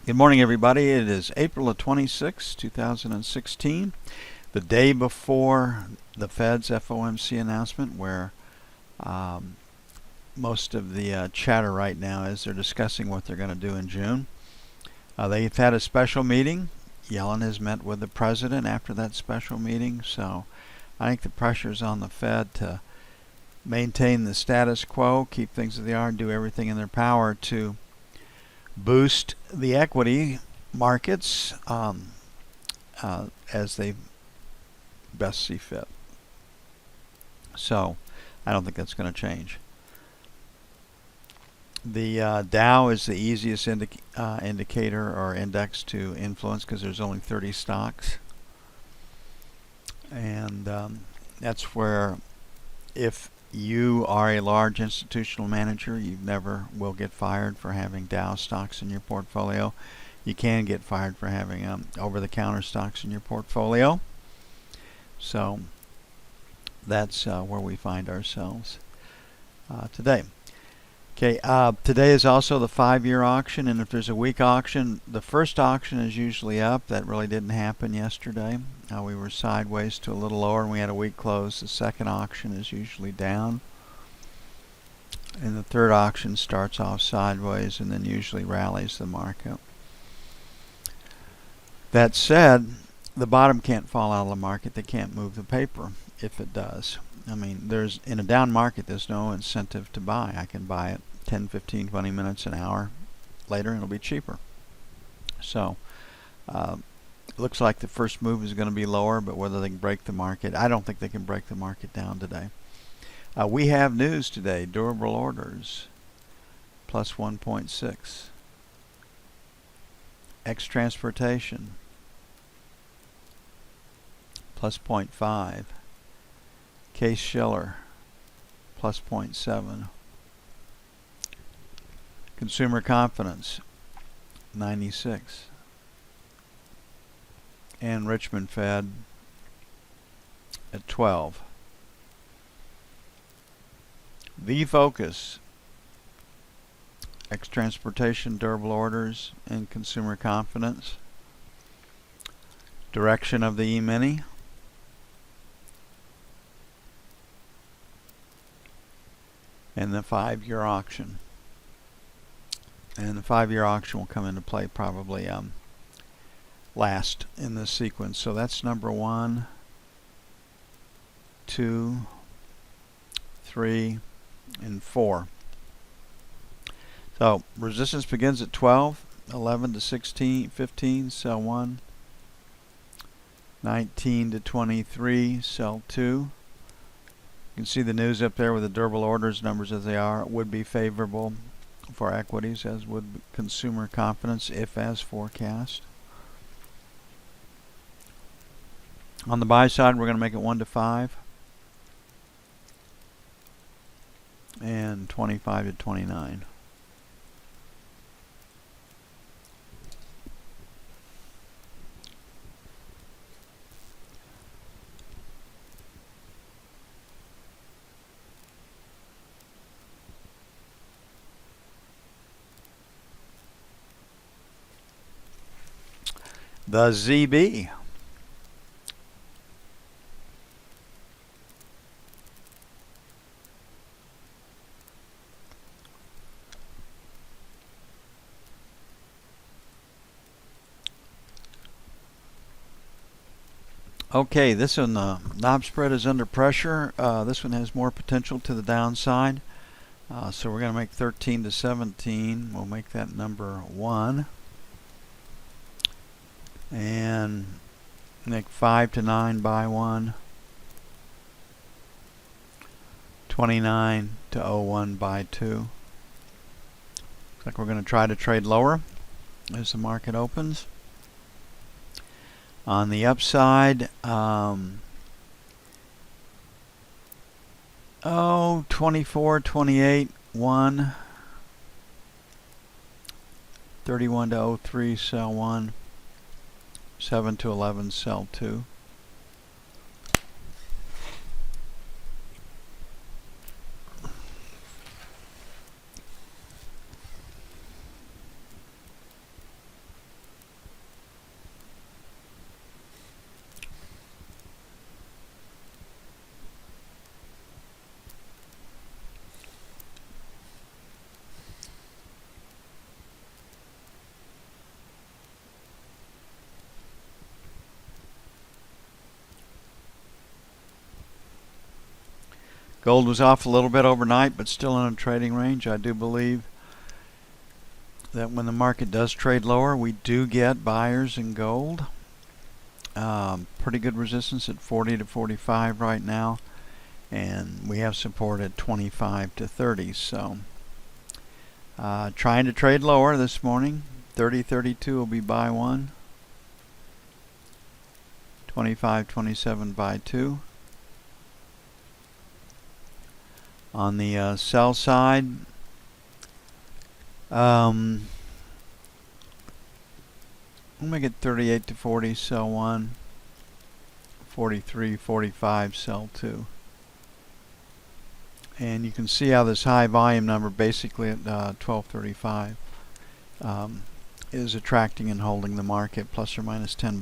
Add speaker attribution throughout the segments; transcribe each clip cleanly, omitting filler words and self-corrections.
Speaker 1: Good morning, everybody. It is April 26, 2016, the day before the Fed's FOMC announcement, where most of the chatter right now is they're discussing what they're going to do in June. They've had a special meeting. Yellen has met with the president after that special meeting, so I think the pressure is on the Fed to maintain the status quo, keep things as they are, and do everything in their power to boost the equity markets as they best see fit. So I don't think that's going to change. The Dow is the easiest indicator or index to influence because there's only 30 stocks. And that's where, if you are a large institutional manager, you never will get fired for having Dow stocks in your portfolio. You can get fired for having over-the-counter stocks in your portfolio. So that's where we find ourselves today. Okay, today is also the 5-year auction, and if there's a weak auction, the first auction is usually up. That really didn't happen yesterday. We were sideways to a little lower, and we had a weak close. The second auction is usually down, and the third auction starts off sideways and then usually rallies the market. That said, the bottom can't fall out of the market. They can't move the paper if it does. I mean, in a down market, there's no incentive to buy. I can buy it 10, 15, 20 minutes, an hour later, and it'll be cheaper. So it looks like the first move is going to be lower, but whether they can break the market, I don't think they can break the market down today. We have news today. Durable orders, plus 1.6. Ex-transportation, plus 0.5. Case-Shiller, plus 0.7. Consumer confidence, 96. And Richmond Fed at 12. The focus, ex-transportation, durable orders, and consumer confidence. Direction of the E-mini. And the 5-year auction. And the 5-year auction will come into play probably last in this sequence. So that's number 1, 2, 3, and 4. So resistance begins at 12, 11 to 16, 15, sell 1, 19 to 23, sell 2. You can see the news up there with the durable orders numbers as they are. It would be favorable for equities, as would consumer confidence if as forecast. On the buy side, we're going to make it 1 to 5 and 25 to 29. The ZB. Okay, this one, the knob spread is under pressure. This one has more potential to the downside. So we're going to make 13 to 17. We'll make that number 1. And make 5 to 9, buy 1. 29 to 01, buy 2. Looks like we're going to try to trade lower as the market opens. On the upside, 24, 28, 1. 31 to 03, sell 1. 7 to 11, sell 2. Gold was off a little bit overnight, but still in a trading range. I do believe that when the market does trade lower, we do get buyers in gold. Pretty good resistance at 40 to 45 right now, and we have support at 25 to 30. So trying to trade lower this morning. 30.32 will be buy 1. 25.27 buy 2. On the sell side, we'll make it 38 to 40, sell 1. 43.45, sell 2. And you can see how this high volume number, basically at 12.35, is attracting and holding the market, plus or minus $10.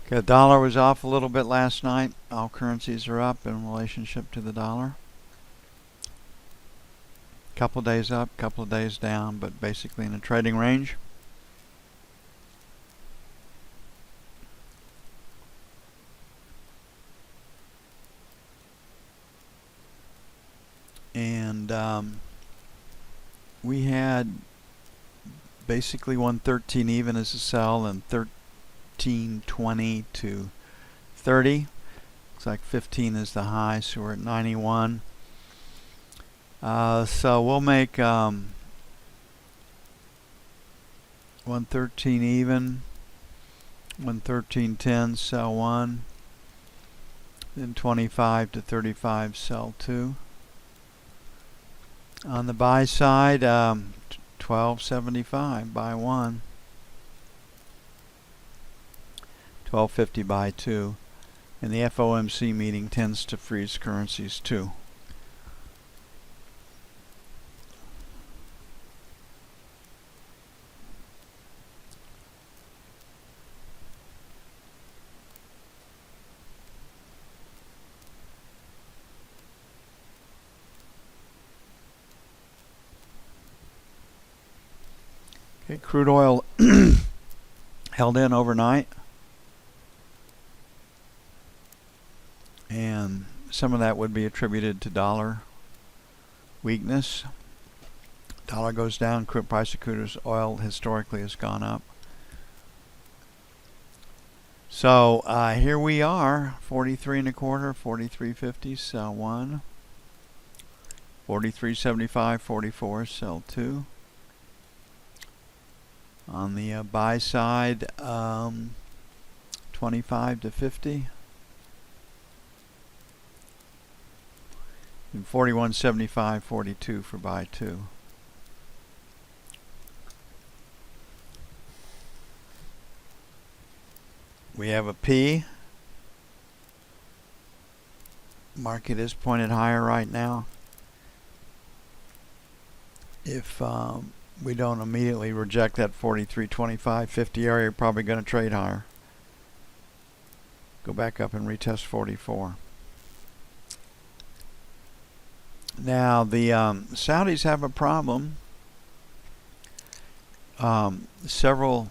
Speaker 1: Okay, the dollar was off a little bit last night. All currencies are up in relationship to the dollar. Couple days up, couple of days down, but basically in a trading range. And we had basically 113 even as a sell and 13.20 to 30. Looks like 15 is the high, so we're at 91. So we'll make 113 even, 113.10 sell 1, then 25 to 35 sell 2. On the buy side, 12.75 buy 1. 12.50 buy 2, and the FOMC meeting tends to freeze currencies too. Okay, crude oil held in overnight. And some of that would be attributed to dollar weakness. Dollar goes down, price of crude oil historically has gone up. So here we are, 43 and a quarter, 43.50, sell 1. 43.75, 44, sell 2. On the buy side, 25 to 50. And 41.75, 42 for buy 2. We have a P. Market is pointed higher right now. If we don't immediately reject that 43.25, 50 area, you're probably going to trade higher. Go back up and retest 44. Now the Saudis have a problem. Several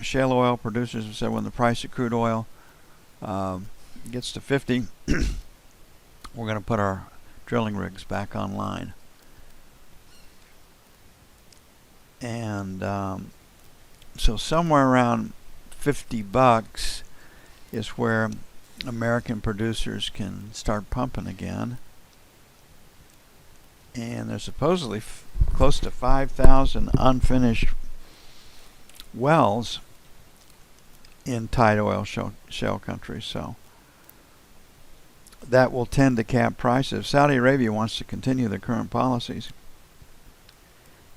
Speaker 1: shale oil producers have said when the price of crude oil gets to 50, we're going to put our drilling rigs back online. And so somewhere around $50 is where American producers can start pumping again. And there's supposedly close to 5,000 unfinished wells in tight oil shale country. So that will tend to cap prices. If Saudi Arabia wants to continue their current policies,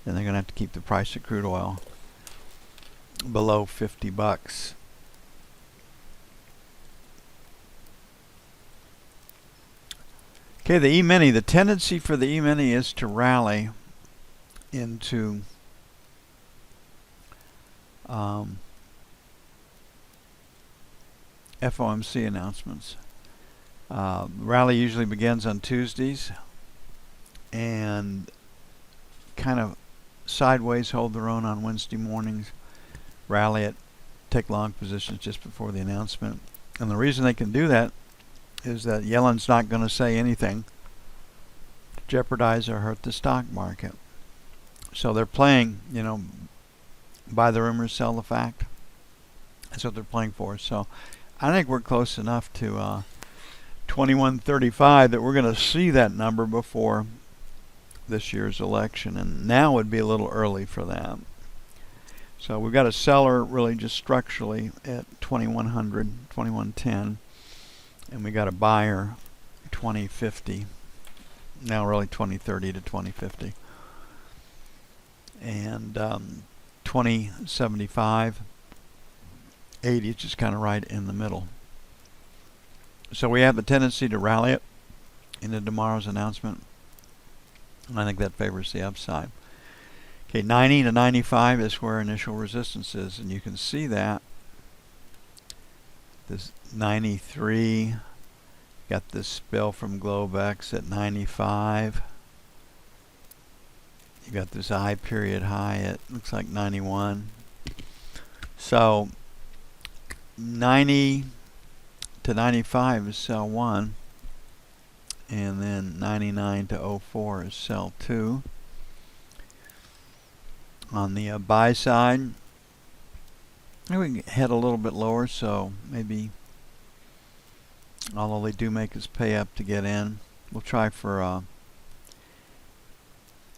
Speaker 1: then they're going to have to keep the price of crude oil below $50. Okay, the E-mini. The tendency for the E-mini is to rally into FOMC announcements. Rally usually begins on Tuesdays and kind of sideways hold their own on Wednesday mornings. Rally it, take long positions just before the announcement. And the reason they can do that is that Yellen's not going to say anything to jeopardize or hurt the stock market. So they're playing, buy the rumors, sell the fact. That's what they're playing for. So I think we're close enough to 2135 that we're going to see that number before this year's election. And now would be a little early for that. So we've got a seller really just structurally at 2100, 2110. And we got a buyer 2050. Now really 2030 to 2050. And 2075, 80 is just kind of right in the middle. So we have the tendency to rally it into tomorrow's announcement. And I think that favors the upside. Okay, 90 to 95 is where initial resistance is. And you can see that. This 93, got this spill from Globex at 95. You got this I period high at looks like 91. So 90 to 95 is sell 1, and then 99 to 04 is sell 2. On the buy side, maybe we can head a little bit lower, so maybe, although they do make us pay up to get in, we'll try for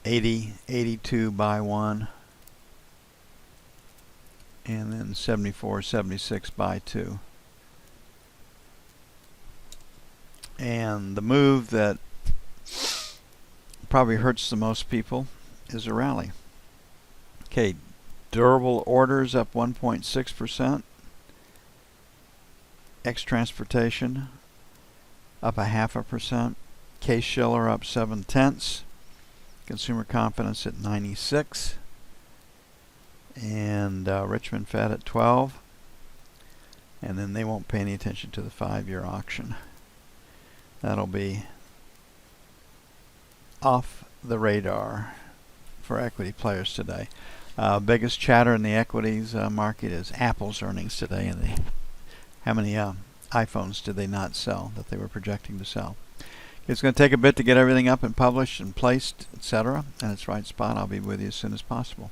Speaker 1: 80, 82 buy 1, and then 74, 76 buy 2. And the move that probably hurts the most people is a rally. Okay, durable orders up 1.6%. Ex-transportation up 0.5%. Case-Shiller up 0.7. Consumer confidence at 96. And Richmond Fed at 12. And then they won't pay any attention to the 5-year auction. That'll be off the radar for equity players today. Biggest chatter in the equities market is Apple's earnings today, and how many iPhones did they not sell that they were projecting to sell. It's going to take a bit to get everything up and published and placed, etc. and its right spot. I'll be with you as soon as possible.